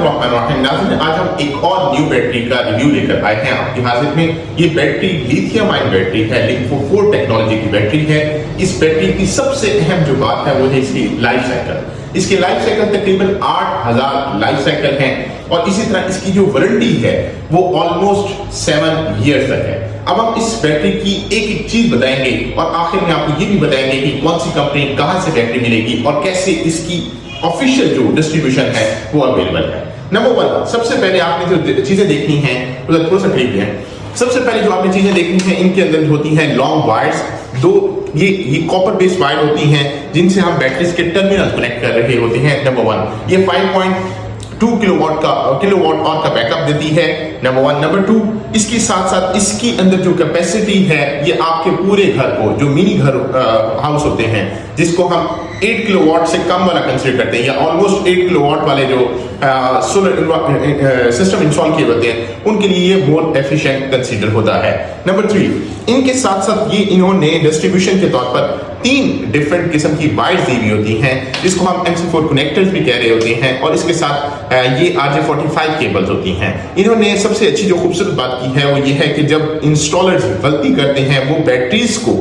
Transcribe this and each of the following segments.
बिस्मिल्लाहिर्रहमानिर्रहीम। नाज़रीन, आज हम एक और न्यू बैटरी का रिव्यू लेकर आए हैं आपकी हाजिर में। ये बैटरी लिथियम आयन बैटरी है, लिंको 4 टेक्नोलॉजी की बैटरी है। इस बैटरी की सबसे अहम जो बात है वो है इसकी लाइफ साइकिल। इसकी लाइफ साइकिल तकरीबन 8000 लाइफ साइकिल है और इसी तरह इसकी जो वारंटी है वो ऑलमोस्ट 7 ईयर्स तक है। अब हम इस बैटरी की एक एक चीज बताएंगे और आखिर में आपको ये भी बताएंगे कि कौन सी कंपनी कहां से बैटरी मिलेगी और कैसे इसकी ऑफिशियल जो डिस्ट्रीब्यूशन है वो अवेलेबल है। नंबर 1, सबसे पहले आपने जो चीजें देखनी है थोड़ा सा करीब है। सबसे पहले जो आपने चीजें देखनी है, इनके अंदर होती हैं लॉन्ग वायर्स। दो ये कॉपर बेस्ड वायर होती हैं जिनसे हम बैटरीज के टर्मिनल कनेक्ट कर रहे होते हैं। नंबर 1, ये 5.2 किलोवाट आवर का बैकअप देती है। नंबर 1। नंबर 2, इसके साथ साथ इसकी अंदर जो कैपेसिटी है ये आपके पूरे घर को, जो मिनी घर हाउस होते हैं जिसको हम 8 किलोवाट से कम वाला कंसीडर करते हैं या ऑलमोस्ट 8 किलोवाट वाले जो सोलर सिस्टम इंस्टॉल किए होते हैं उनके लिए ये मोर एफिशिएंट कंसीडर होता है। नंबर 3, इनके साथ साथ ये इन्होंने डिस्ट्रीब्यूशन के तौर पर 3 डिफरेंट किस्म की वायर्स दी हुई होती हैं जिसको हम MC4 कनेक्टर्स भी कह रहे होते हैं और इसके साथ ये RJ45 केबल्स होती हैं। इन्होंने सबसे अच्छी जो खूबसूरत बात की है वो ये है कि जब इंस्टॉलर्स गलती करते हैं वो बैटरीज को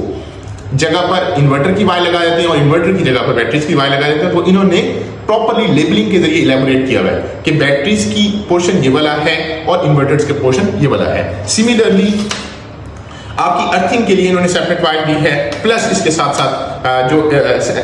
जगह पर इन्वर्टर की वायर लगा देते हैं और इन्वर्टर की जगह पर बैटरीज की वायर लगा देते हैं, तो इन्होंने प्रॉपरली लेबलिंग के जरिए इलैबोरेट किया हुआ है कि बैटरीज की पोर्शन ये वाला है और इन्वर्टर्स के पोर्शन ये वाला है। सिमिलरली आपकी अर्थिंग के लिए इन्होंने सेपरेट वायर दी है। प्लस इसके साथ साथ जो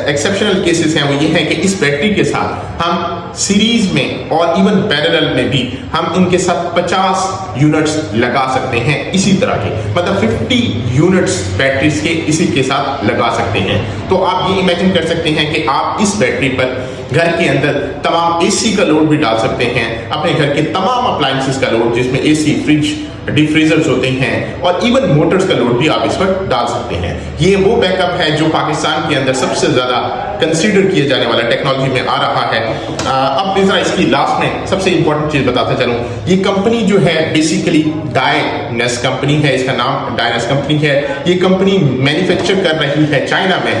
एक्सेप्शनल केसेस हैं वो ये हैं कि इस बैटरी के साथ हम सीरीज में और इवन पैरेलल में भी हम इनके साथ 50 यूनिट्स लगा सकते हैं इसी तरह के, मतलब 50 यूनिट्स बैटरीज के इसी के साथ लगा सकते हैं। तो आप ये इमेजिन कर सकते हैं कि आप इस बैटरी पर घर के अंदर तमाम AC का लोड भी डाल सकते हैं, अपने घर के तमाम अप्लायंसेस का लोड जिसमें AC, फ्रिज, डीप फ्रीजर्स होते हैं और इवन मोटर्स का लोड भी आप इस पर डाल सकते हैं। ये वो बैकअप है जो पाकिस्तान के अंदर सबसे ज्यादा कंसीडर किए जाने वाला टेक्नोलॉजी में आ रहा है। अब जरा इसकी लास्ट में सबसे इंपॉर्टेंट चीज बताता चलूं, ये कंपनी जो है बेसिकली डायनेस कंपनी है, इसका नाम डायनेस कंपनी है। ये कंपनी मैन्युफैक्चर कर रही है चाइना में,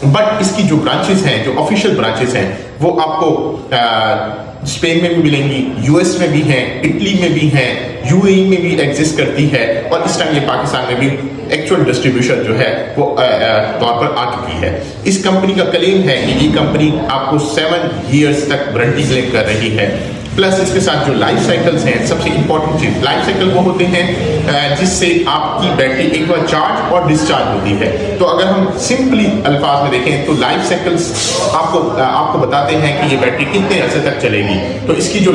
बट इसकी जो ब्रांचेस हैं, जो ऑफिशियल ब्रांचेस हैं वो आपको स्पेन में भी मिलेंगी, US में भी हैं, इटली में भी हैं, UAE में भी एग्जिस्ट करती है और इस टाइम ये पाकिस्तान में भी एक्चुअल डिस्ट्रीब्यूशन जो है वो तौर पर आ चुकी है। इस कंपनी का क्लेम है कि ये कंपनी आपको 7 ईयर्स तक वारंटी क्लेम कर रही है। प्लस इसके साथ जो लाइफ साइकिल्स हैं, सबसे इंपॉर्टेंट चीज लाइफ साइकिल वो होते हैं जिससे आपकी बैटरी एक बार चार्ज और डिस्चार्ज होती है। तो अगर हम सिंपली अल्फाज में देखें तो लाइफ साइकिल्स आपको बताते हैं कि ये बैटरी कितने अर्से तक चलेगी। तो इसकी जो